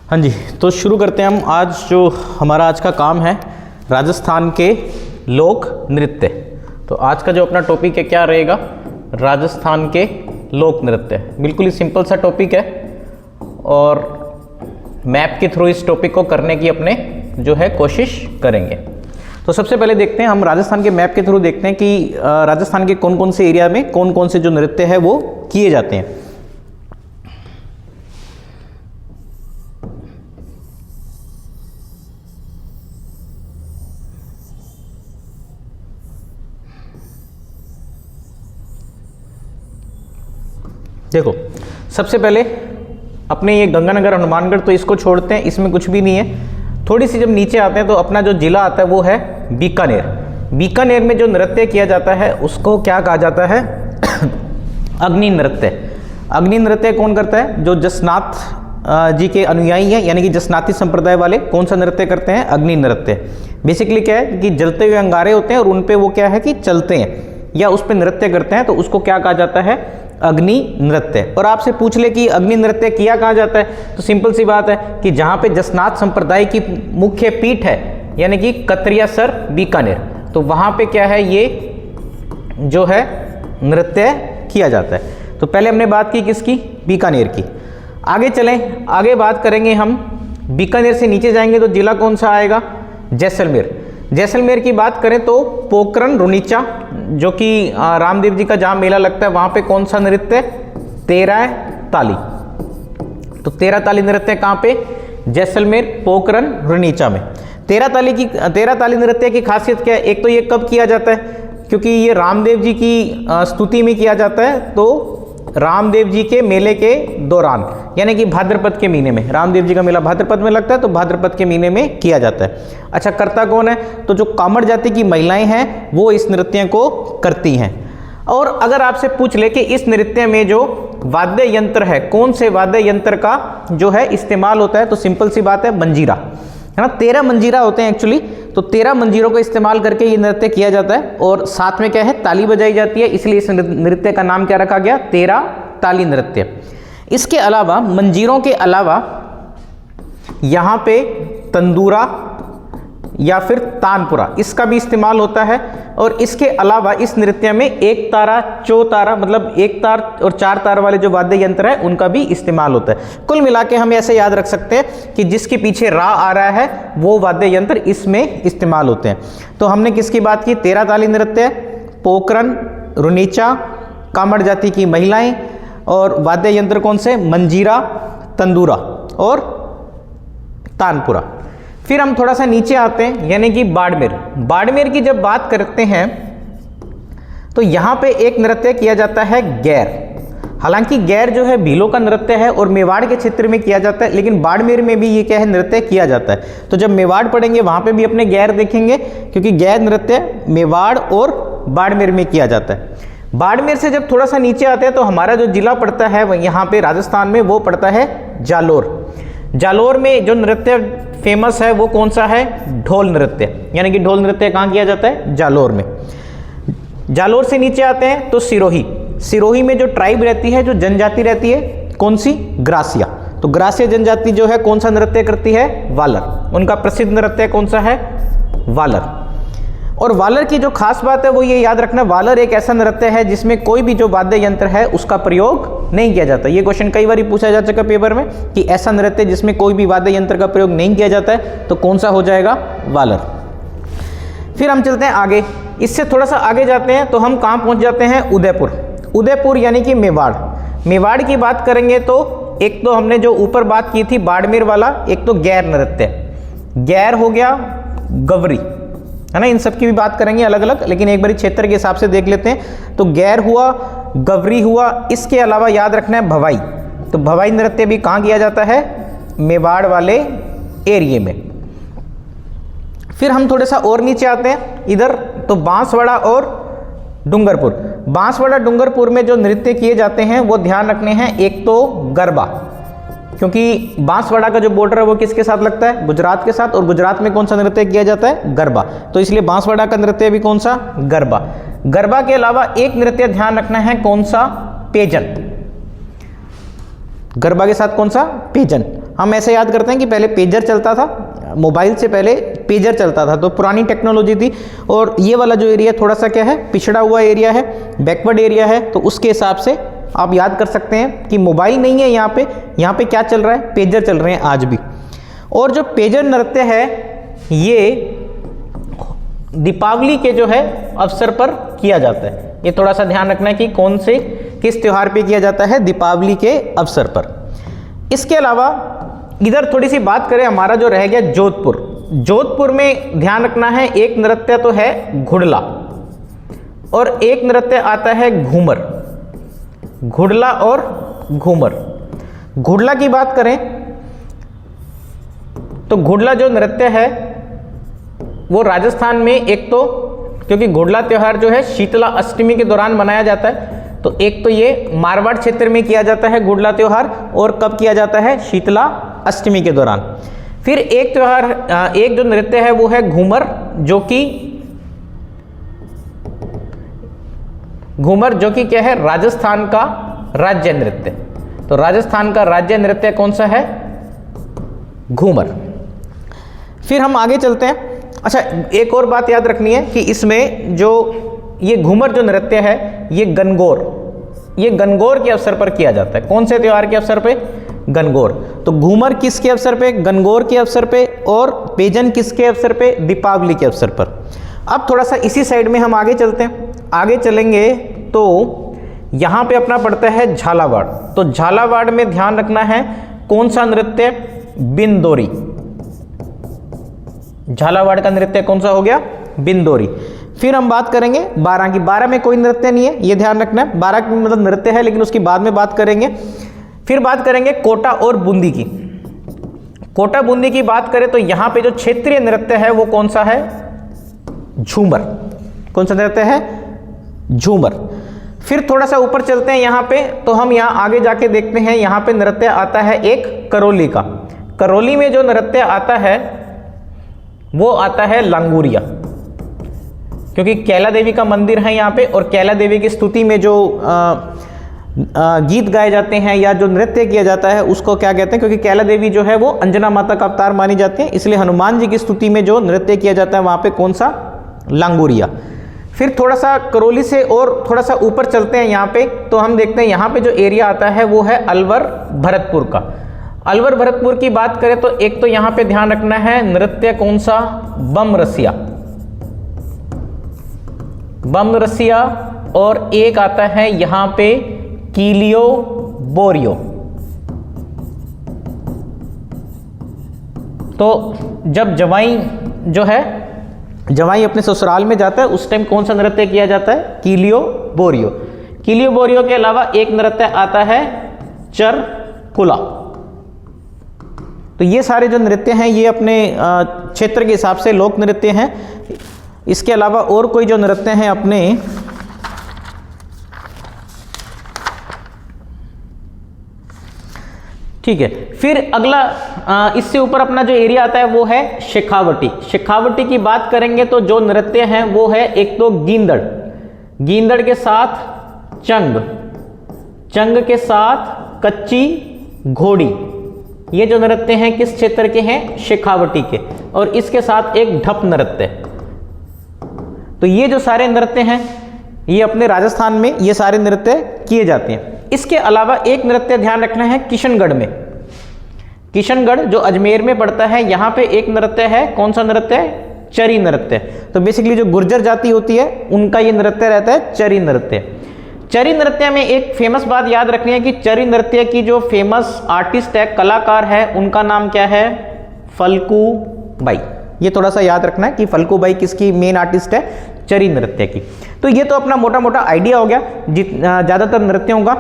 हाँ जी, तो शुरू करते हैं हम। आज जो हमारा आज का काम है राजस्थान के लोक नृत्य। तो आज का जो अपना टॉपिक है क्या रहेगा, राजस्थान के लोक नृत्य। बिल्कुल ही सिंपल सा टॉपिक है और मैप के थ्रू इस टॉपिक को करने की अपने जो है कोशिश करेंगे। तो सबसे पहले देखते हैं हम राजस्थान के मैप के थ्रू देखते हैं कि राजस्थान के कौन कौन से एरिया में कौन कौन से जो नृत्य है वो किए जाते हैं। देखो, सबसे पहले अपने ये गंगानगर हनुमानगढ़ तो इसको छोड़ते हैं, इसमें कुछ भी नहीं है। थोड़ी सी जब नीचे आते हैं तो अपना जो जिला आता है वो है बीकानेर। बीकानेर में जो नृत्य किया जाता है उसको क्या कहा जाता है अग्नि नृत्य। अग्नि नृत्य कौन करता है, जो जसनाथ जी के अनुयायी हैं, यानी कि जसनाती संप्रदाय वाले कौन सा नृत्य करते हैं, अग्नि नृत्य। बेसिकली क्या है कि जलते हुए अंगारे होते हैं और उन पे वो क्या है कि चलते हैं या उस पर नृत्य करते हैं, तो उसको क्या कहा जाता है, अग्नि नृत्य। और आपसे पूछ ले कि अग्नि नृत्य किया कहाँ जाता है, तो सिंपल सी बात है कि जहाँ पे जसनाथ संप्रदाय की मुख्य पीठ है, यानी कि कतरियासर बीकानेर, तो वहाँ पे क्या है ये जो है नृत्य किया जाता है। तो पहले हमने बात की किसकी, बीकानेर की। आगे चलें, आगे बात करेंगे हम। बीकानेर से नीचे जाएंगे तो जिला कौन सा आएगा, जैसलमेर। जैसलमेर की बात करें तो पोखरण रुनीचा, जो कि रामदेव जी का जहाँ मेला लगता है वहाँ पे कौन सा नृत्य, तेरह ताली। तो तेरह ताली नृत्य कहाँ पे, जैसलमेर पोखरण रुनीचा में। तेरह ताली नृत्य की खासियत क्या है, एक तो ये कब किया जाता है, क्योंकि ये रामदेव जी की स्तुति में किया जाता है, तो रामदेव जी के मेले के दौरान, यानी कि भाद्रपद के महीने में। रामदेव जी का मेला भाद्रपद में लगता है, तो भाद्रपद के महीने में किया जाता है। अच्छा, करता कौन है, तो जो कामड़ जाति की महिलाएं हैं वो इस नृत्य को करती हैं। और अगर आपसे पूछ ले कि इस नृत्य में जो वाद्य यंत्र है, कौन से वाद्य यंत्र का जो है इस्तेमाल होता है, तो सिंपल सी बात है मंजीरा, है ना। 13 मंजीरा होते हैं एक्चुअली, तो 13 मंजीरों का इस्तेमाल करके ये नृत्य किया जाता है। और साथ में क्या है, ताली बजाई जाती है, इसलिए इस नृत्य का नाम क्या रखा गया, 13 ताली नृत्य। इसके अलावा मंजीरों के अलावा यहाँ पे तंदूरा या फिर तानपुरा, इसका भी इस्तेमाल होता है। और इसके अलावा इस नृत्य में एक तारा, चौतारा, मतलब एक तार और चार तार वाले जो वाद्य यंत्र है उनका भी इस्तेमाल होता है। कुल मिला के हम ऐसे याद रख सकते हैं कि जिसके पीछे रा आ रहा है वो वाद्य यंत्र इसमें इस्तेमाल होते हैं। तो हमने किसकी बात की, 13 ताली नृत्य, पोखरण रुनीचा, कामड़ जाति की महिलाएं, और वाद्य यंत्र कौन से, मंजीरा, तंदूरा और तानपुरा। फिर हम थोड़ा सा नीचे आते हैं, यानी कि बाड़मेर। बाड़मेर की जब बात करते हैं तो यहाँ पे एक नृत्य किया जाता है गैर। हालांकि गैर जो है भीलों का नृत्य है और मेवाड़ के क्षेत्र में किया जाता है, लेकिन बाड़मेर में भी ये क्या है, नृत्य किया जाता है। तो जब मेवाड़ पढ़ेंगे वहाँ पे भी अपने गैर देखेंगे, क्योंकि गैर नृत्य मेवाड़ और बाड़मेर में किया जाता है। बाड़मेर से जब थोड़ा सा नीचे आते हैं तो हमारा जो जिला पड़ता है वह यहाँ पे राजस्थान में, वो पड़ता है जालोर। जालोर में जो नृत्य फेमस है वो कौन सा है, ढोल नृत्य, यानी कि ढोल नृत्य कहाँ किया जाता है, जालोर में। जालोर से नीचे आते हैं तो सिरोही। सिरोही में जो ट्राइब रहती है, जो जनजाति रहती है, कौन सी, ग्रासिया। तो ग्रासिया जनजाति जो है कौन सा नृत्य करती है, वालर। उनका प्रसिद्ध नृत्य कौन सा है, वालर। और वालर की जो खास बात है वो ये याद रखना, वालर एक ऐसा नृत्य है जिसमें कोई भी जो वाद्य यंत्र है उसका प्रयोग नहीं किया जाता। ये क्वेश्चन कई बार पूछा जा चुका पेपर में कि ऐसा नृत्य जिसमें कोई भी वाद्य यंत्र का प्रयोग नहीं किया जाता है, तो कौन सा हो जाएगा, वालर। फिर हम चलते हैं आगे, इससे थोड़ा सा आगे जाते हैं तो हम कहाँ पहुँच जाते हैं, उदयपुर। उदयपुर यानी कि मेवाड़। मेवाड़ की बात करेंगे तो एक तो हमने जो ऊपर बात की थी बाड़मेर वाला, एक तो गैर नृत्य, गैर हो गया, गवरी, है ना। इन सब की भी बात करेंगे अलग अलग, लेकिन एक बार क्षेत्र के हिसाब से देख लेते हैं। तो गैर हुआ, गवरी हुआ, इसके अलावा याद रखना है भवाई। तो भवाई नृत्य भी कहाँ किया जाता है, मेवाड़ वाले एरिया में। फिर हम थोड़ा सा और नीचे आते हैं इधर, तो बांसवाड़ा और डूंगरपुर। बांसवाड़ा डूंगरपुर में जो नृत्य किए जाते हैं वो ध्यान रखने हैं, एक तो गरबा, क्योंकि बांसवाड़ा का जो बॉर्डर है वो किसके साथ लगता है, गुजरात के साथ, और गुजरात में कौन सा नृत्य किया जाता है, गरबा। तो इसलिए बांसवाड़ा का नृत्य भी कौन सा, गरबा। गरबा के अलावा एक नृत्य ध्यान रखना है, कौन सा, पेजन। गरबा के साथ कौन सा, पेजन। हम ऐसे याद करते हैं कि पहले पेजर चलता था, मोबाइल से पहले पेजर चलता था, तो पुरानी टेक्नोलॉजी थी। और ये वाला जो एरिया थोड़ा सा क्या है, पिछड़ा हुआ एरिया है, बैकवर्ड एरिया है, तो उसके हिसाब से आप याद कर सकते हैं कि मोबाइल नहीं है यहाँ पे क्या चल रहा है, पेजर चल रहे हैं आज भी। और जो पेजर नृत्य है ये दीपावली के जो है अवसर पर किया जाता है। ये थोड़ा सा ध्यान रखना है कि कौन से किस त्योहार पे किया जाता है, दीपावली के अवसर पर। इसके अलावा इधर थोड़ी सी बात करें, हमारा जो रह गया जोधपुर में ध्यान रखना है, एक नृत्य तो है घुड़ला और एक नृत्य आता है घूमर। घुड़ला और घूमर। घुड़ला की बात करें तो घुड़ला जो नृत्य है वो राजस्थान में, एक तो क्योंकि घुड़ला त्योहार जो है शीतला अष्टमी के दौरान मनाया जाता है, तो एक तो ये मारवाड़ क्षेत्र में किया जाता है घुड़ला त्योहार, और कब किया जाता है, शीतला अष्टमी के दौरान। फिर एक त्योहार, एक जो नृत्य है वो है घूमर, जो कि क्या है, राजस्थान का राज्य नृत्य। तो राजस्थान का राज्य नृत्य कौन सा है, घूमर। फिर हम आगे चलते हैं। अच्छा, एक और बात याद रखनी है कि इसमें जो ये घूमर जो नृत्य है ये गणगौर के अवसर पर किया जाता है। कौन से त्योहार के अवसर पे, गणगौर। तो घूमर किसके अवसर पे, गणगौर के अवसर पे, और पेजन किसके अवसर पे, दीपावली के अवसर पर। अब थोड़ा सा इसी साइड में हम आगे चलते हैं। आगे चलेंगे तो यहाँ पे अपना पड़ता है झालावाड़। तो झालावाड़ में ध्यान रखना है कौन सा नृत्य, बिंदोरी। झालावाड़ का नृत्य कौन सा हो गया, बिंदोरी। फिर हम बात करेंगे बारां की। बारां में कोई नृत्य नहीं है, ये ध्यान रखना है। बारां की मतलब नृत्य है, लेकिन उसकी बाद में बात करेंगे। फिर बात करेंगे कोटा और बूंदी की। कोटा बूंदी की बात करें तो यहाँ पे जो क्षेत्रीय नृत्य है वो कौन सा है, झूमर। कौन सा नृत्य है, झूमर। फिर थोड़ा सा ऊपर चलते हैं यहाँ पे, तो हम यहाँ आगे जाके देखते हैं, यहाँ पे नृत्य आता है एक करौली का। करौली में जो नृत्य आता है वो आता है लांगुरिया, क्योंकि कैला देवी का मंदिर है यहाँ पे, और कैला देवी की स्तुति में जो गीत गाए जाते हैं या जो नृत्य किया जाता है उसको क्या कहते हैं, क्योंकि कैला देवी जो है वो अंजना माता का अवतार मानी जाती है, इसलिए हनुमान जी की स्तुति में जो नृत्य किया जाता है वहाँ पे कौन सा, लांगुरिया। फिर थोड़ा सा करौली से और थोड़ा सा ऊपर चलते हैं यहाँ पे, तो हम देखते हैं यहाँ पे जो एरिया आता है वो है अलवर भरतपुर का। अलवर भरतपुर की बात करें तो एक तो यहाँ पे ध्यान रखना है नृत्य कौन सा, बम रसिया। बम रसिया, और एक आता है यहाँ पे कीलियो बोरियो। तो जब जवाई जो है, जवाई अपने ससुराल में जाता है उस टाइम कौन सा नृत्य किया जाता है, कीलियो बोरियो। कीलियो बोरियो के अलावा एक नृत्य आता है चरकुला। तो ये सारे जो नृत्य हैं ये अपने क्षेत्र के हिसाब से लोक नृत्य हैं। इसके अलावा और कोई जो नृत्य हैं अपने, ठीक है। फिर अगला इससे ऊपर अपना जो एरिया आता है वो है शेखावटी। शेखावटी की बात करेंगे तो जो नृत्य हैं वो है एक तो गींदड़, गींदड़ के साथ चंग, चंग के साथ कच्ची घोड़ी। ये जो नृत्य हैं किस क्षेत्र के हैं, शेखावटी के, और इसके साथ एक ढप नृत्य। तो ये जो सारे नृत्य हैं ये अपने राजस्थान में ये सारे नृत्य किए जाते हैं। इसके अलावा एक नृत्य ध्यान रखना है किशनगढ़ में। किशनगढ़ जो अजमेर में पड़ता है, यहाँ पे एक नृत्य है, कौन सा नृत्य है, चरी नृत्य। तो बेसिकली जो गुर्जर जाति होती है उनका ये नृत्य रहता है चरी नृत्य। चरी नृत्य में एक फेमस बात याद रखनी है कि चरी नृत्य की जो फेमस आर्टिस्ट है, कलाकार है, उनका नाम क्या है, फल्कू बाई। ये थोड़ा सा याद रखना है कि फल्कू बाई किसकी मेन आर्टिस्ट है, चरी नृत्य की। तो ये तो अपना मोटा मोटा आइडिया हो गया ज़्यादातर नृत्यों का।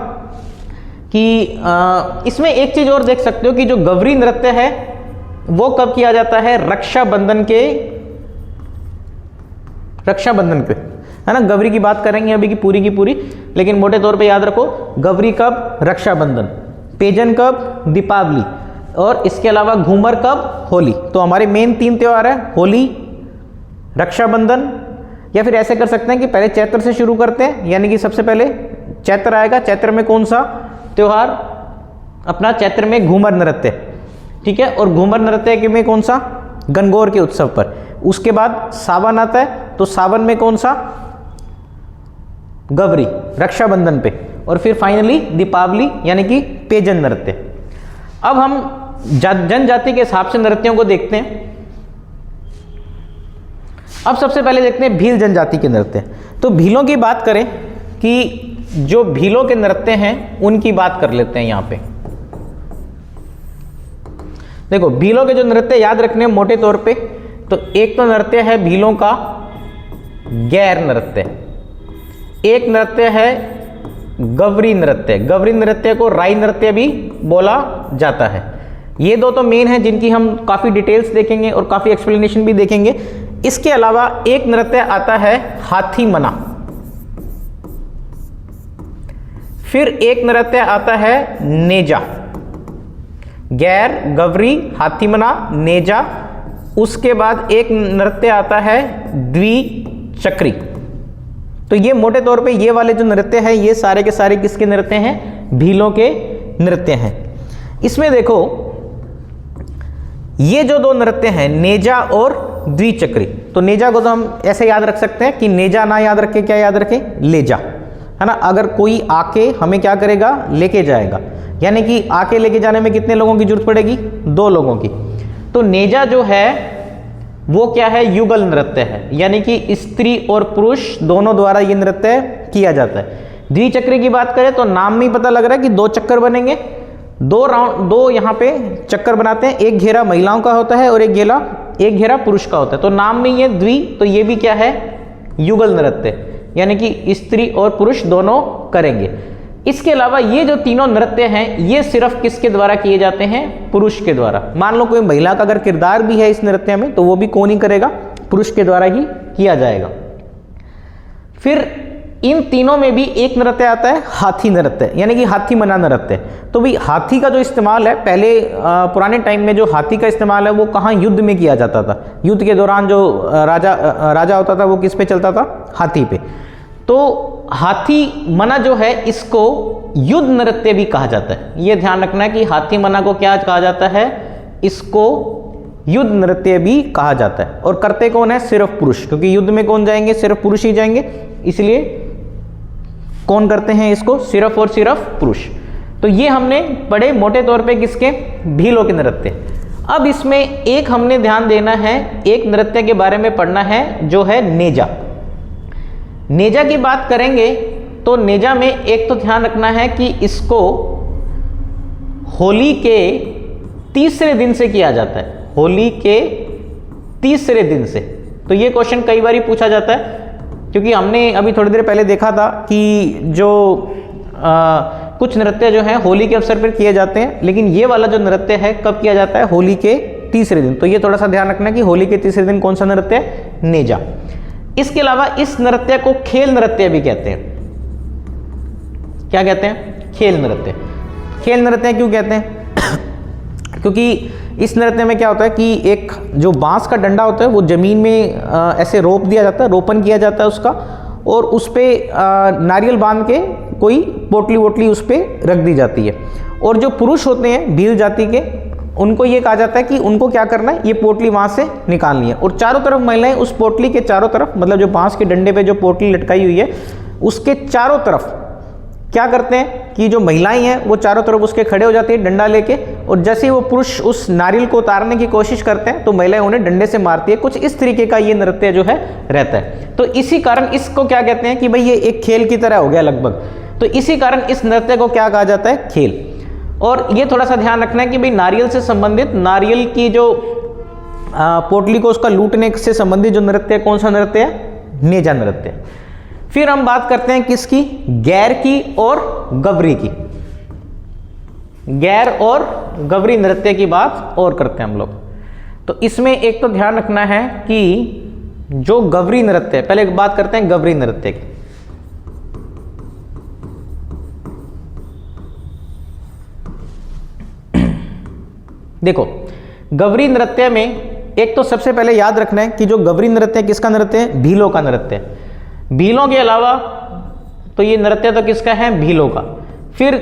कि इसमें एक चीज़ और देख सकते हो कि जो गवरी नृत्य है वो कब किया जाता है, रक्षाबंधन के, रक्षाबंधन पे, है ना। गवरी की बात करेंगे अभी की पूरी, लेकिन मोटे तौर पे याद रखो गवरी कब, रक्षाबंधन। पेजन कब, दीपावली। और इसके अलावा घूमर कब, होली। तो हमारे मेन 3 त्यौहार है, होली, रक्षाबंधन, या फिर ऐसे कर सकते हैं कि पहले चैत्र से शुरू करते हैं, यानी कि सबसे पहले चैत्र आएगा। चैत्र में कौन सा त्योहार, अपना चैत्र में घूमर नृत्य, ठीक है। और घूमर नृत्य में कौन सा, गणगौर के उत्सव पर। उसके बाद सावन आता है, तो सावन में कौन सा, गौरी, रक्षाबंधन पे। और फिर फाइनली दीपावली यानी कि पेजन नृत्य। अब हम जनजाति के हिसाब से नृत्यों को देखते हैं। अब सबसे पहले देखते हैं भील जनजाति के नृत्य। तो भीलों की बात करें कि जो भीलों के नृत्य हैं उनकी बात कर लेते हैं यहाँ पे। देखो भीलों के जो नृत्य याद रखने हैं मोटे तौर पे, तो एक तो नृत्य है भीलों का गैर नृत्य, एक नृत्य है गवरी नृत्य। गवरी नृत्य को राई नृत्य भी बोला जाता है। ये दो तो मेन है जिनकी हम काफ़ी डिटेल्स देखेंगे और काफ़ी एक्सप्लेनेशन भी देखेंगे। इसके अलावा एक नृत्य आता है हाथी मना, फिर एक नृत्य आता है नेजा, गैर, गवरी, हाथी मना, नेजा। उसके बाद एक नृत्य आता है द्विचक्री। तो ये मोटे तौर पे ये वाले जो नृत्य हैं ये सारे के सारे किसके नृत्य हैं, भीलों के नृत्य हैं। इसमें देखो ये जो दो नृत्य हैं नेजा और द्विचक्री, तो नेजा को तो हम ऐसे याद रख सकते हैं कि नेजा ना याद रखे क्या याद रखें, लेजा, है ना। अगर कोई आके हमें क्या करेगा, लेके जाएगा, यानी कि आके लेके जाने में कितने लोगों की जरूरत पड़ेगी, 2 लोगों की। तो नेजा जो है वो क्या है, युगल नृत्य है, यानी कि स्त्री और पुरुष दोनों द्वारा ये नृत्य किया जाता है। द्विचक्री की बात करें तो नाम में ही पता लग रहा है कि 2 चक्कर बनेंगे, 2 राउंड, 2 यहाँ पे चक्कर बनाते हैं। एक घेरा महिलाओं का होता है और एक घेरा पुरुष का होता है। तो नाम में ये द्वि, तो ये भी क्या है, युगल नृत्य, यानी कि स्त्री और पुरुष दोनों करेंगे। इसके अलावा ये जो तीनों नृत्य हैं ये सिर्फ किसके द्वारा किए जाते हैं, पुरुष के द्वारा। मान लो कोई महिला का अगर किरदार भी है इस नृत्य में तो वो भी कौन ही करेगा, पुरुष के द्वारा ही किया जाएगा। फिर इन तीनों में भी एक नृत्य आता है हाथी नृत्य, यानी कि हाथी मना नृत्य। तो भाई हाथी का जो इस्तेमाल है पहले पुराने टाइम में जो हाथी का इस्तेमाल है वो कहाँ, युद्ध में किया जाता था। युद्ध के दौरान जो राजा होता था वो किस पे चलता था, हाथी पे। तो हाथी मना जो है इसको युद्ध नृत्य भी कहा जाता है। ये ध्यान रखना है कि हाथी मना को क्या कहा जाता है, इसको युद्ध नृत्य भी कहा जाता है। और करते कौन है, सिर्फ पुरुष, क्योंकि युद्ध में कौन जाएंगे, सिर्फ पुरुष ही जाएंगे, इसलिए कौन करते हैं इसको, सिर्फ और सिर्फ पुरुष। तो ये हमने पढ़े मोटे तौर पे किसके, भीलों के नृत्य। अब इसमें एक हमने ध्यान देना है, एक नृत्य के बारे में पढ़ना है जो है नेजा। नेजा की बात करेंगे तो नेजा में एक तो ध्यान रखना है कि इसको होली के तीसरे दिन से किया जाता है, होली के तीसरे दिन से। तो ये क्वेश्चन कई बार पूछा जाता है, क्योंकि हमने अभी थोड़ी देर पहले देखा था कि जो कुछ नृत्य जो हैं होली के अवसर पर किए जाते हैं, लेकिन ये वाला जो नृत्य है कब किया जाता है, होली के तीसरे दिन। तो ये थोड़ा सा ध्यान रखना कि होली के तीसरे दिन कौन सा नृत्य है, नेजा। इसके अलावा इस नृत्य को खेल नृत्य भी कहते हैं। क्या कहते हैं, खेल नृत्य। खेल नृत्य क्यों कहते हैं क्योंकि इस नृत्य में क्या होता है कि एक जो बांस का डंडा होता है वो जमीन में ऐसे रोप दिया जाता है, रोपण किया जाता है उसका, और उस पर नारियल बांध के कोई पोटली वोटली उस पर रख दी जाती है। और जो पुरुष होते हैं भील जाति के, उनको ये कहा जाता है कि उनको क्या करना है, ये पोटली वहाँ से निकालनी है। और चारों तरफ महिलाएं उस पोटली के चारों तरफ, मतलब जो बांस के डंडे पे जो पोटली लटकाई हुई है उसके चारों तरफ क्या करते हैं कि जो महिलाएं हैं वो चारों तरफ उसके खड़े हो जाती है डंडा लेके, और जैसे ही वो पुरुष उस नारियल को उतारने की कोशिश करते हैं तो महिलाएं उन्हें डंडे से मारती है। कुछ इस तरीके का ये नृत्य जो है रहता है। तो इसी कारण इसको क्या कहते हैं कि भाई ये एक खेल की तरह हो गया लगभग। तो इसी कारण इस नृत्य को क्या कहा जाता है, खेल। और ये थोड़ा सा ध्यान रखना है कि भाई नारियल से संबंधित, नारियल की जो पोटली को उसका लूटने से संबंधित जो नृत्य है, कौन सा नृत्य है, नेजा नृत्य। फिर हम बात करते हैं किसकी, गैर की और गवरी की। गैर और गवरी नृत्य की बात और करते हैं हम लोग। तो इसमें एक तो ध्यान रखना है कि जो गवरी नृत्य, पहले बात करते हैं गवरी नृत्य की। देखो गवरी नृत्य में एक तो सबसे पहले याद रखना है कि जो गवरी नृत्य किसका नृत्य है, भीलों का नृत्य है। भीलों के अलावा तो ये नृत्य तो किसका है, भीलों का। फिर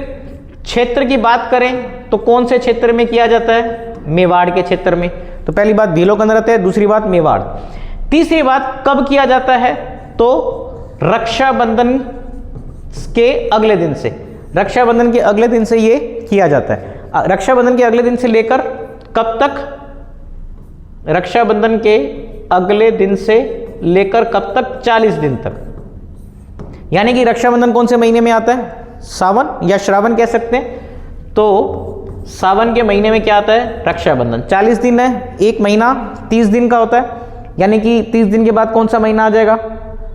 क्षेत्र की बात करें तो कौन से क्षेत्र में किया जाता है, मेवाड़ के क्षेत्र में। तो पहली बात भीलों का नृत्य है, दूसरी बात मेवाड़। तीसरी बात कब किया जाता है, तो रक्षाबंधन के अगले दिन से, रक्षाबंधन के अगले दिन से ये किया जाता है। रक्षाबंधन के अगले दिन से लेकर कब तक, रक्षाबंधन के अगले दिन से लेकर कब तक, 40 दिन तक। यानी कि रक्षाबंधन कौन से महीने में आता है, सावन या श्रावण कह सकते हैं। तो सावन के महीने में क्या आता है, रक्षाबंधन। 40 दिन है, एक महीना 30 दिन का होता है, यानी कि 30 दिन के बाद कौन सा महीना आ जाएगा,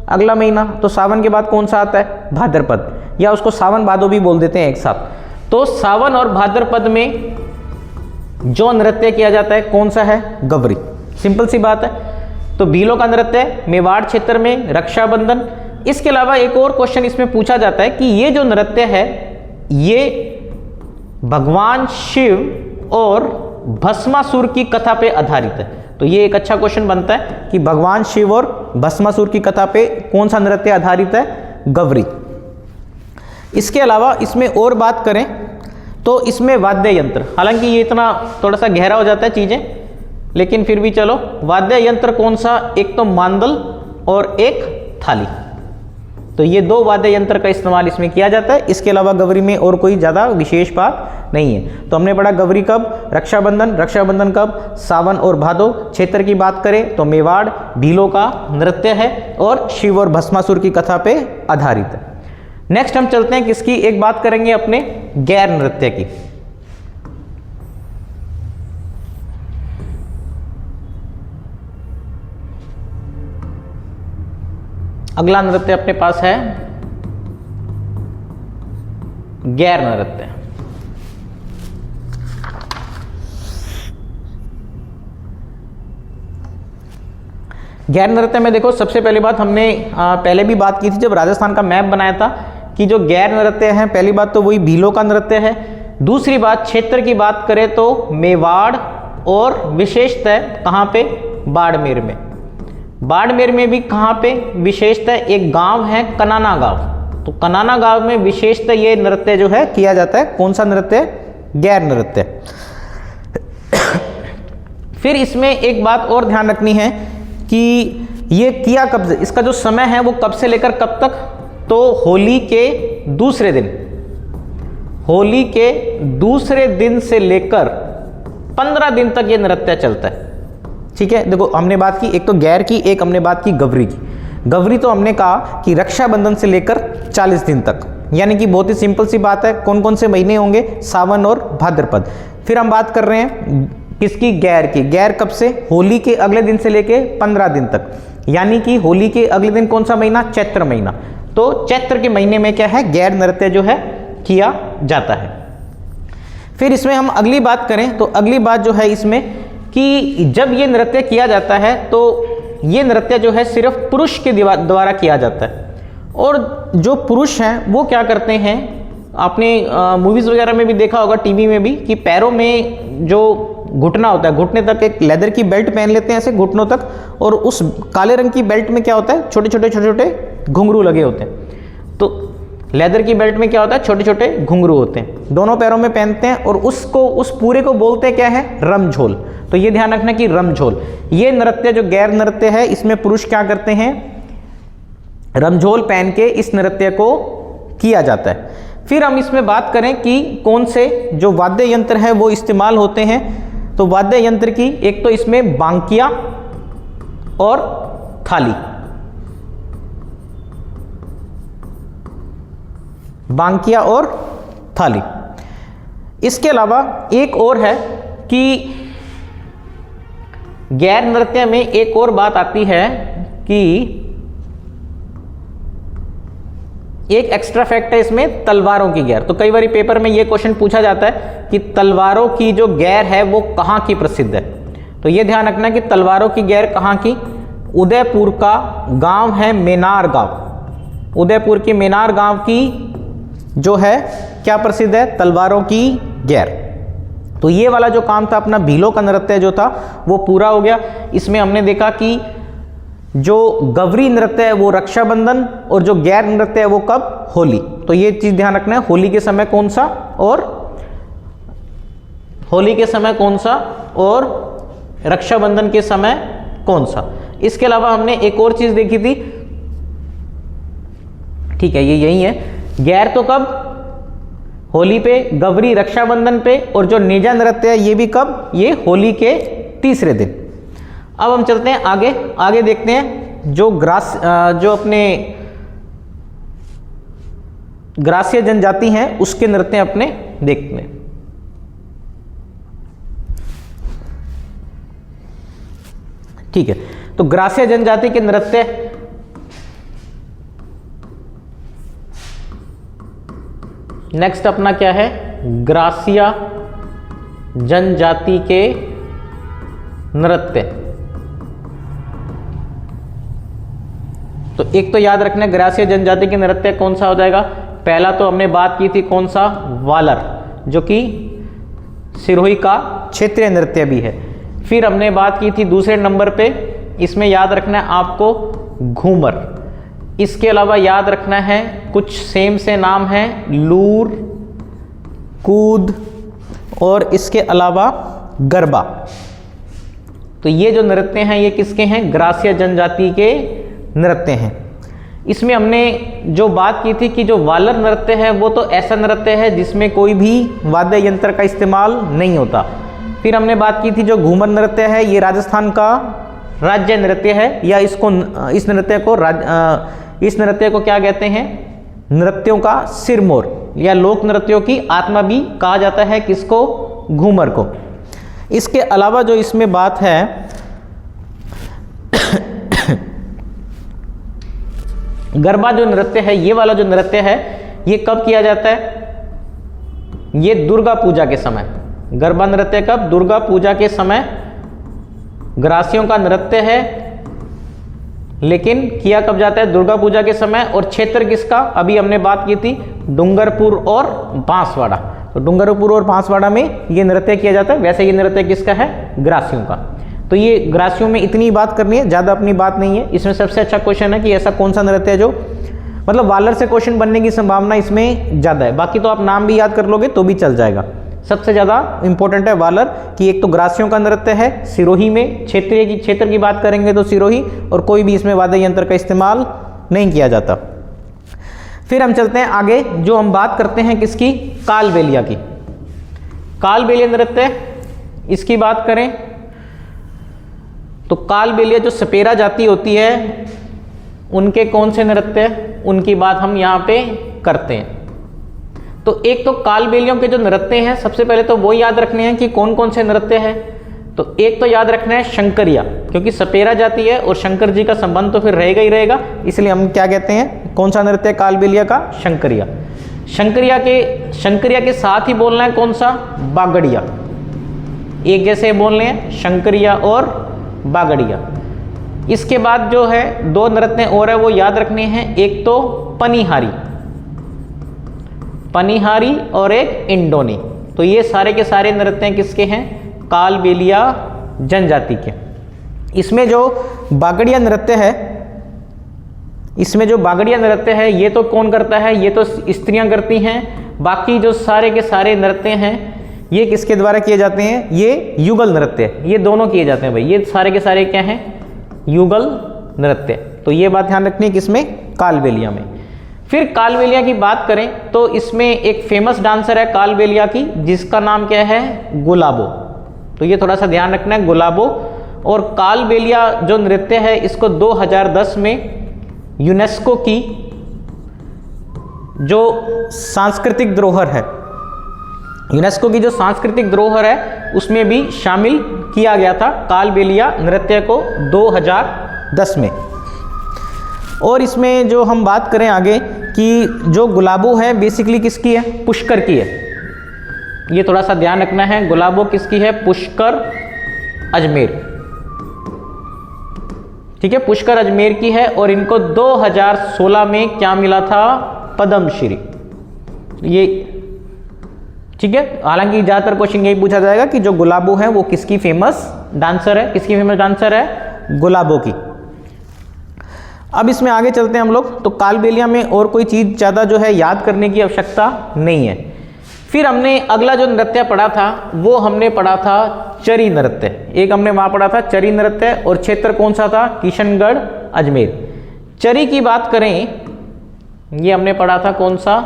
अगला महीना। तो सावन के बाद कौन सा आता है, भाद्रपद, या उसको सावन भादो भी बोल देते हैं एक साथ। तो सावन और भाद्रपद में जो नृत्य किया जाता है कौन सा है, गवरी। सिंपल सी बात है। तो भीलों का नृत्य मेवाड़ क्षेत्र में, रक्षाबंधन। इसके अलावा एक और क्वेश्चन इसमें पूछा जाता है कि ये जो नृत्य है ये भगवान शिव और भस्मासुर की कथा पे आधारित है। तो ये एक अच्छा क्वेश्चन बनता है कि भगवान शिव और भस्मासुर की कथा पे कौन सा नृत्य आधारित है, गवरी। इसके अलावा इसमें और बात करें तो इसमें वाद्य यंत्र, हालांकि ये इतना थोड़ा सा गहरा हो जाता है चीजें, लेकिन फिर भी चलो, वाद्य यंत्र कौन सा, एक तो मांदल और एक थाली। तो ये दो वाद्य यंत्र का इस्तेमाल इसमें किया जाता है। इसके अलावा गवरी में और कोई ज़्यादा विशेष बात नहीं है। तो हमने पढ़ा गवरी कब, रक्षाबंधन, रक्षाबंधन कब, सावन और भादो। क्षेत्र की बात करें तो मेवाड़ भीलों का नृत्य है और शिव और भस्मासुर की कथा पे आधारित है। नेक्स्ट हम चलते हैं किसकी, एक बात करेंगे अपने गैर नृत्य की। अगला नृत्य अपने पास है गैर नृत्य। गैर नृत्य में देखो, सबसे पहली बात हमने पहले भी बात की थी जब राजस्थान का मैप बनाया था कि जो गैर नृत्य है, पहली बात तो वही भीलों का नृत्य है। दूसरी बात क्षेत्र की बात करें तो मेवाड़ और विशेषतः कहाँ पे, बाड़मेर में। बाड़मेर में भी कहाँ पे, विशेषतः एक गांव है कनाना गांव। तो कनाना गांव में विशेषतः ये नृत्य जो है किया जाता है। कौन सा नृत्य, गैर नृत्य। फिर इसमें एक बात और ध्यान रखनी है कि ये किया कब से, इसका जो समय है वो कब से लेकर कब तक, तो होली के दूसरे दिन, होली के दूसरे दिन से लेकर 15 दिन तक ये नृत्य चलता है। ठीक है, देखो हमने बात की एक तो गैर की, एक हमने बात की गवरी की। गवरी तो हमने कहा कि रक्षाबंधन से लेकर 40 दिन तक, यानी कि बहुत ही सिंपल सी बात है। कौन कौन से महीने होंगे, सावन और भाद्रपद। फिर हम बात कर रहे हैं किसकी, गैर की। गैर कब से, होली के अगले दिन से लेके 15 दिन तक, यानी कि होली के अगले दिन कौन सा महीना, चैत्र महीना। तो चैत्र के महीने में क्या है, गैर नृत्य जो है किया जाता है। फिर इसमें हम अगली बात करें तो अगली बात जो है इसमें कि जब ये नृत्य किया जाता है तो ये नृत्य जो है सिर्फ पुरुष के द्वारा किया जाता है। और जो पुरुष हैं वो क्या करते हैं, आपने मूवीज़ वगैरह में भी देखा होगा, टीवी में भी, कि पैरों में जो घुटना होता है, घुटने तक एक लेदर की बेल्ट पहन लेते हैं ऐसे घुटनों तक, और उस काले रंग की बेल्ट में क्या होता है, छोटे छोटे घुंघरू लगे होते हैं। तो लेदर की बेल्ट में क्या होता है, छोटे छोटे घुंघरू होते हैं, दोनों पैरों में पहनते हैं, और उसको, उस पूरे को बोलते हैं क्या है, रमझोल। तो ये ध्यान रखना कि रमझोल, ये नृत्य जो गैर नृत्य है इसमें पुरुष क्या करते हैं, रमझोल पहन के इस नृत्य को किया जाता है। फिर हम इसमें बात करें कि कौन से जो वाद्य यंत्र है वो इस्तेमाल होते हैं। तो वाद्य यंत्र की एक तो इसमें बांकिया और थाली, बांकिया और थाली। इसके अलावा एक और है कि गैर नृत्य में एक और बात आती है कि एक एक्स्ट्रा फैक्ट है इसमें, तलवारों की गैर। तो कई बार पेपर में ये क्वेश्चन पूछा जाता है कि तलवारों की जो गैर है वो कहाँ की प्रसिद्ध है। तो ये ध्यान रखना कि तलवारों की गैर कहाँ की, उदयपुर का गांव है मेनार गांव, उदयपुर के मेनार गांव की जो है क्या प्रसिद्ध है, तलवारों की गैर। तो ये वाला जो काम था अपना भीलों का नृत्य जो था वो पूरा हो गया। इसमें हमने देखा कि जो गवरी नृत्य है वो रक्षाबंधन, और जो गैर नृत्य है वो कब, होली। तो ये चीज ध्यान रखना है, होली के समय कौन सा, और होली के समय कौन सा और रक्षाबंधन के समय कौन सा। इसके अलावा हमने एक और चीज देखी थी, ठीक है, ये यही है, गैर तो कब, होली पे, गवरी रक्षाबंधन पे, और जो नेजा नृत्य है ये भी कब, ये होली के तीसरे दिन। अब हम चलते हैं आगे, आगे देखते हैं जो अपने ग्रासीय जनजाति हैं उसके नृत्य अपने देखते हैं। ठीक है, तो ग्रासीय जनजाति के नृत्य, नेक्स्ट अपना क्या है, ग्रासीय जनजाति के नृत्य। तो एक तो याद रखना, ग्रासीय जनजाति के नृत्य कौन सा हो जाएगा। पहला तो हमने बात की थी कौन सा, वालर, जो कि सिरोही का क्षेत्रीय नृत्य भी है। फिर हमने बात की थी दूसरे नंबर पे, इसमें याद रखना है आपको घूमर। इसके अलावा याद रखना है कुछ सेम से नाम हैं, लूर, कूद और इसके अलावा गरबा। तो ये जो नृत्य हैं ये किसके हैं, ग्रासीय जनजाति के नृत्य हैं। इसमें हमने जो बात की थी कि जो वालर नृत्य है वो तो ऐसा नृत्य है जिसमें कोई भी वाद्य यंत्र का इस्तेमाल नहीं होता। फिर हमने बात की थी जो घूमर नृत्य है ये राजस्थान का राज्य नृत्य है, या इस नृत्य को क्या कहते हैं, नृत्यों का सिरमौर या लोक नृत्यों की आत्मा भी कहा जाता है, किसको, घूमर को। इसके अलावा जो इसमें बात है गरबा जो नृत्य है, ये वाला जो नृत्य है ये कब किया जाता है, ये दुर्गा पूजा के समय। गरबा नृत्य कब, दुर्गा पूजा के समय ग्रासियों का नृत्य है, लेकिन किया कब जाता है, दुर्गा पूजा के समय। और क्षेत्र किसका, अभी हमने बात की थी डूंगरपुर और बांसवाड़ा, तो डूंगरपुर और बांसवाड़ा में ये नृत्य किया जाता है। वैसे ये नृत्य किसका है, ग्रासियों का। तो ये ग्रासियों में इतनी बात करनी है, ज़्यादा अपनी बात नहीं है। इसमें सबसे अच्छा क्वेश्चन है कि ऐसा कौन सा नृत्य है जो, मतलब वालर से क्वेश्चन बनने की संभावना इसमें ज़्यादा है। बाकी तो आप नाम भी याद कर लोगे तो भी चल जाएगा। सबसे ज़्यादा इंपॉर्टेंट है वालर कि एक तो ग्रासियों का नृत्य है, सिरोही में क्षेत्र की बात करेंगे तो सिरोही, और कोई भी इसमें वाद्य यंत्र का इस्तेमाल नहीं किया जाता। फिर हम चलते हैं आगे, जो हम बात करते हैं किसकी, कालबेलिया की। कालबेलिया नृत्य, इसकी बात करें तो कालबेलिया जो सपेरा जाति होती है उनके कौन से नृत्य, उनकी बात हम यहाँ पे करते हैं। तो एक तो कालबेलियों के जो नृत्य हैं, सबसे पहले तो वो याद रखने हैं कि कौन कौन से नृत्य हैं। तो एक तो याद रखना है शंकरिया, क्योंकि सपेरा जाती है और शंकर जी का संबंध तो फिर रहेगा ही रहेगा, इसलिए हम क्या कहते हैं, कौन सा नृत्य कालबेलिया का, शंकरिया। शंकरिया के साथ ही बोलना है कौन सा, बागड़िया। एक जैसे बोलने हैं शंकरिया और बागड़िया। इसके बाद जो है दो नृत्य और है वो याद रखने हैं, एक तो पनिहारी और एक इंडोनी। तो ये सारे के सारे नृत्य किसके हैं, कालबेलिया जनजाति के। इसमें जो बागड़िया नृत्य है, ये तो कौन करता है, ये तो स्त्रियां करती हैं। बाकी जो सारे के सारे नृत्य हैं ये किसके द्वारा किए जाते हैं, ये युगल नृत्य, ये दोनों किए जाते हैं भाई। ये सारे के सारे क्या हैं, युगल नृत्य। तो ये बात ध्यान रखनी है किसमें, कालबेलिया में। फिर कालबेलिया की बात करें तो इसमें एक फेमस डांसर है कालबेलिया की, जिसका नाम क्या है, गुलाबो। तो ये थोड़ा सा ध्यान रखना है, गुलाबो। और कालबेलिया जो नृत्य है इसको 2010 में यूनेस्को की जो सांस्कृतिक धरोहर है, यूनेस्को की जो सांस्कृतिक धरोहर है उसमें भी शामिल किया गया था कालबेलिया नृत्य को 2010 में। और इसमें जो हम बात करें आगे कि जो गुलाबो है बेसिकली किसकी है, पुष्कर की है। ये थोड़ा सा ध्यान रखना है, गुलाबो किसकी है, पुष्कर अजमेर। ठीक है, पुष्कर अजमेर की है। और इनको 2016 में क्या मिला था, पद्मश्री। ये ठीक है, हालांकि ज्यादातर क्वेश्चन यही पूछा जाएगा कि जो गुलाबो है वो किसकी फेमस डांसर है, किसकी फेमस डांसर है, गुलाबो की। अब इसमें आगे चलते हैं हम लोग। तो कालबेलिया में और कोई चीज ज्यादा जो है याद करने की आवश्यकता नहीं है। फिर हमने अगला जो नृत्य पढ़ा था वो हमने पढ़ा था चरी नृत्य। एक हमने वहां पढ़ा था चरी नृत्य, और क्षेत्र कौन सा था? किशनगढ़ अजमेर। चरी की बात करें, ये हमने पढ़ा था कौन सा?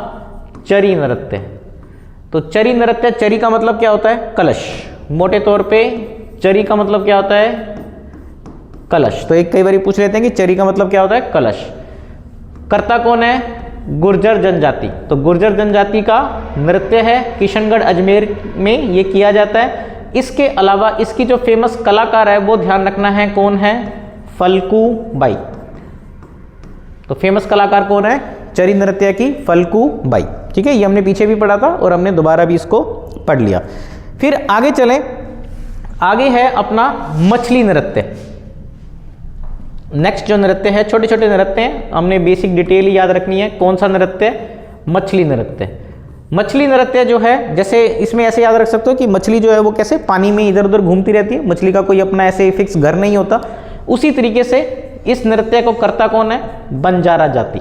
चरी नृत्य। तो चरी नृत्य, चरी का मतलब क्या होता है? कलश। मोटे तौर पे चरी का मतलब क्या होता है? कलश। तो एक कई बार पूछ लेते हैं कि चरी का मतलब क्या होता है? कलश। करता कौन है? गुर्जर जनजाति। तो गुर्जर जनजाति का नृत्य है, किशनगढ़ अजमेर में ये किया जाता है। इसके अलावा इसकी जो फेमस कलाकार है वो ध्यान रखना है, कौन है? फल्गु बाई। तो फेमस कलाकार कौन है चरी नृत्य की? फल्गु बाई। ठीक है, ये हमने पीछे भी पढ़ा था और हमने दोबारा भी इसको पढ़ लिया। फिर आगे चलें, आगे है अपना मछली नृत्य। नेक्स्ट जो नृत्य है, छोटे छोटे नृत्य हैं, हमने बेसिक डिटेल याद रखनी है। कौन सा नृत्य? मछली नृत्य। मछली नृत्य जो है, जैसे इसमें ऐसे याद रख सकते हो कि मछली जो है वो कैसे पानी में इधर उधर घूमती रहती है, मछली का कोई अपना ऐसे फिक्स घर नहीं होता। उसी तरीके से इस नृत्य को करता कौन है? बंजारा जाति।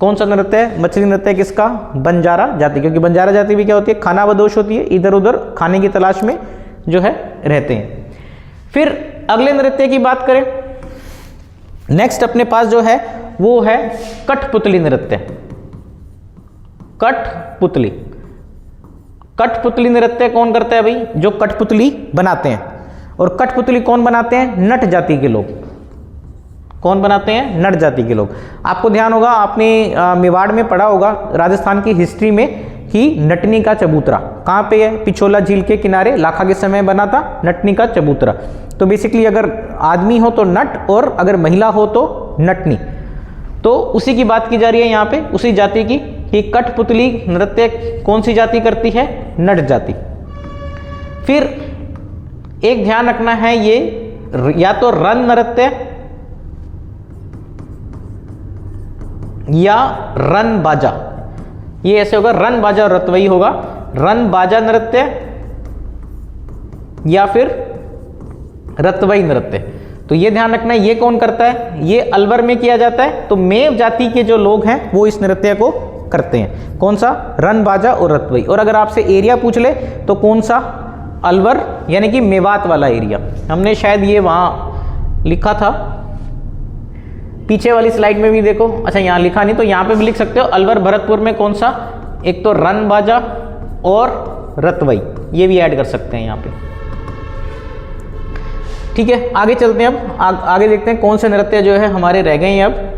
कौन सा नृत्य है? मछली नृत्य किसका? बंजारा जाति। क्योंकि बंजारा जाति भी क्या होती है? खाना बदोश होती है, इधर उधर खाने की तलाश में जो है रहते हैं। फिर अगले नृत्य की बात करें, नेक्स्ट अपने पास जो है वो है कठपुतली नृत्य। कठपुतली। कठपुतली नृत्य कौन करता है भाई? जो कठपुतली बनाते हैं। और कठपुतली कौन बनाते हैं? नट जाति के लोग। कौन बनाते हैं? नट जाति के लोग। आपको ध्यान होगा, आपने मेवाड़ में पढ़ा होगा राजस्थान की हिस्ट्री में कि नटनी का चबूतरा कहाँ पे है? पिछोला झील के किनारे लाखा के समय बना था नटनी का चबूतरा। तो बेसिकली अगर आदमी हो तो नट, और अगर महिला हो तो नटनी। तो उसी की बात की जा रही है यहाँ पे, उसी जाति की, कि कठपुतली नृत्य कौन सी जाति करती है? नट जाति। फिर एक ध्यान रखना है, ये या तो रन नृत्य या रन बाजा। ये ऐसे होगा, रन बाजा और रतवई होगा। रन बाजा नृत्य या फिर रतवई नृत्य। तो ये ध्यान रखना है, ये कौन करता है? ये अलवर में किया जाता है। तो मेव जाति के जो लोग हैं वो इस नृत्य को करते हैं। कौन सा? रन बाजा और रतवई। और अगर आपसे एरिया पूछ ले तो कौन सा? अलवर, यानी कि मेवात वाला एरिया। हमने शायद ये वहां लिखा था, पीछे वाली स्लाइड में भी देखो। अच्छा, यहाँ लिखा नहीं तो यहाँ पे भी लिख सकते हो। अलवर भरतपुर में कौन सा? एक तो रन बाजा और रतवई, ये भी ऐड कर सकते हैं यहाँ पे। ठीक है, आगे चलते हैं। अब आगे देखते हैं कौन से नृत्य जो है हमारे रह गए हैं अब।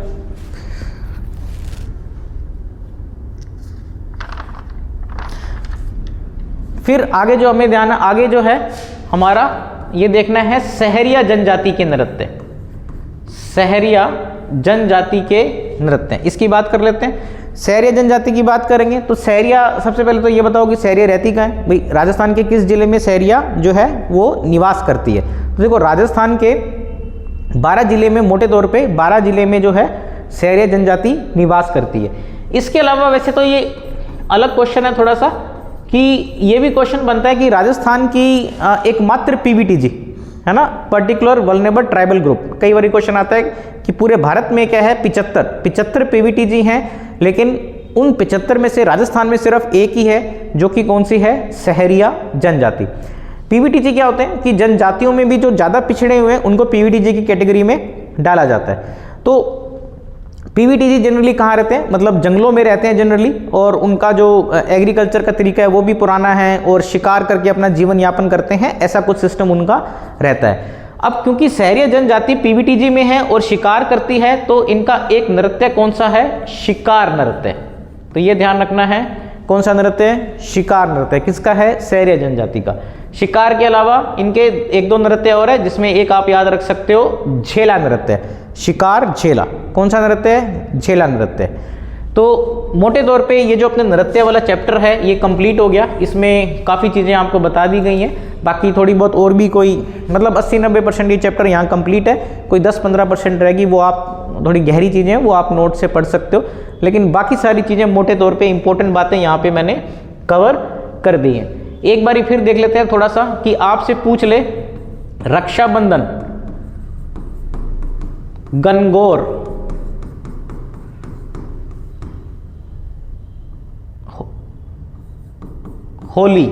फिर आगे जो हमें ध्यान है, आगे जो है हमारा ये देखना है सहरिया जनजाति के नृत्य। सहरिया जनजाति के नृत्य, इसकी बात कर लेते हैं। सहरिया जनजाति की बात करेंगे तो सहरिया, सबसे पहले तो ये बताओ कि सहरिया रहती कहाँ है भाई? राजस्थान के किस जिले में सहरिया जो है वो निवास करती है? तो देखो, राजस्थान के 12 जिले में, मोटे तौर पे 12 जिले में जो है सहरिया जनजाति निवास करती है। इसके अलावा वैसे तो ये अलग क्वेश्चन है थोड़ा सा, कि ये भी क्वेश्चन बनता है कि राजस्थान की एकमात्र पीवीटीजी है ना, पर्टिकुलर वल्नरेबल ट्राइबल ग्रुप, कई बार क्वेश्चन आता है कि पूरे भारत में क्या है? 75 पीवीटीजी हैं, लेकिन उन 75 में से राजस्थान में सिर्फ एक ही है, जो कि कौन सी है? सहरिया जनजाति। पीवीटीजी क्या होते हैं कि जनजातियों में भी जो ज़्यादा पिछड़े हुए हैं उनको पीवीटीजी की कैटेगरी में डाला जाता है। तो पीवीटीजी जनरली कहाँ रहते हैं? मतलब जंगलों में रहते हैं जनरली, और उनका जो एग्रीकल्चर का तरीका है वो भी पुराना है, और शिकार करके अपना जीवन यापन करते हैं, ऐसा कुछ सिस्टम उनका रहता है। अब क्योंकि सहरिया जनजाति पीवीटीजी में है और शिकार करती है, तो इनका एक नृत्य कौन सा है? शिकार नृत्य। तो ये ध्यान रखना है, कौन सा नृत्य है? शिकार नृत्य। किसका है? सहरिया जनजाति का। शिकार के अलावा इनके एक दो नृत्य और है, जिसमें एक आप याद रख सकते हो, झेला नृत्य। शिकार झेला, कौन सा नृत्य है? झेला नृत्य। तो मोटे तौर पे ये जो अपने नृत्य वाला चैप्टर है ये कंप्लीट हो गया। इसमें काफ़ी चीज़ें आपको बता दी गई हैं, बाकी थोड़ी बहुत और भी कोई मतलब 80-90% ये चैप्टर यहाँ कंप्लीट है, कोई 10-15% रहेगी, वो आप थोड़ी गहरी चीज़ें हैं वो आप नोट से पढ़ सकते हो, लेकिन बाकी सारी चीज़ें मोटे तौर पे इंपॉर्टेंट बातें यहाँ पे मैंने कवर कर दी हैं। एक बारी फिर देख लेते हैं थोड़ा सा कि आपसे पूछ ले रक्षाबंधन, गणगौर, होली,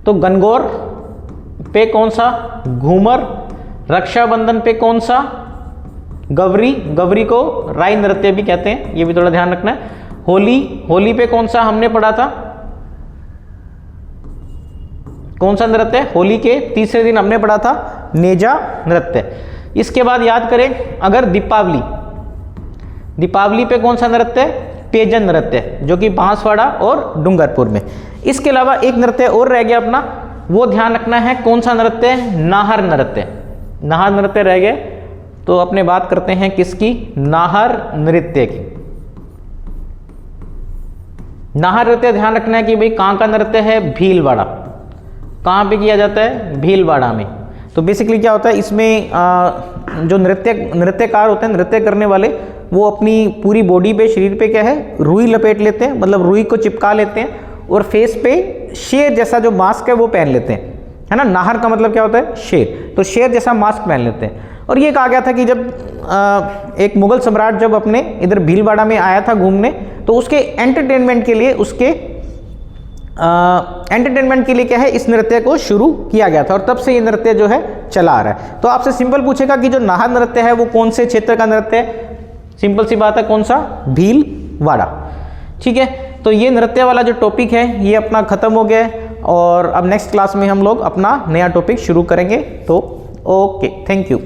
तो गणगौर पे कौन सा, घूमर, रक्षाबंधन पे कौन सा, गवरी, गवरी को राई नृत्य भी कहते हैं, ये भी थोड़ा ध्यान रखना है। होली, होली पे कौन सा हमने पढ़ा था, कौन सा नृत्य, होली के तीसरे दिन हमने पढ़ा था नेजा नृत्य। इसके बाद याद करें अगर दीपावली, दीपावली पे कौन सा नृत्य, पेजन नृत्य, जो कि बांसवाड़ा और डूंगरपुर में। इसके अलावा एक नृत्य और रह गया अपना, वो ध्यान रखना है, कौन सा नृत्य, नाहर नृत्य, नाहर नृत्य रह गए। तो अपने बात करते हैं किसकी, नाहर नृत्य की। नाहर नृत्य ध्यान रखना है कि भाई कहाँ का नृत्य है, भीलवाड़ा, कहाँ पे किया जाता है, भीलवाड़ा में। तो बेसिकली क्या होता है इसमें जो नृत्यकार होते हैं, नृत्य करने वाले, वो अपनी पूरी बॉडी पे, शरीर पे क्या है, रुई लपेट लेते हैं, मतलब रुई को चिपका लेते हैं, और फेस पे शेर जैसा जो मास्क है वो पहन लेते हैं, है ना। नाहर का मतलब क्या होता है, शेर, तो शेर जैसा मास्क पहन लेते हैं। और ये कहा गया था कि जब एक मुगल सम्राट जब अपने इधर भीलवाड़ा में आया था घूमने, तो उसके एंटरटेनमेंट के लिए, उसके एंटरटेनमेंट के लिए क्या है, इस नृत्य को शुरू किया गया था, और तब से ये नृत्य जो है चला आ रहा है। तो आपसे सिंपल पूछेगा कि जो नाहर नृत्य है वो कौन से क्षेत्र का नृत्य है, सिंपल सी बात है, कौन सा, भीलवाड़ा। ठीक है, तो ये नृत्य वाला जो टॉपिक है ये अपना खत्म हो गया है, और अब नेक्स्ट क्लास में हम लोग अपना नया टॉपिक शुरू करेंगे। तो ओके, थैंक यू।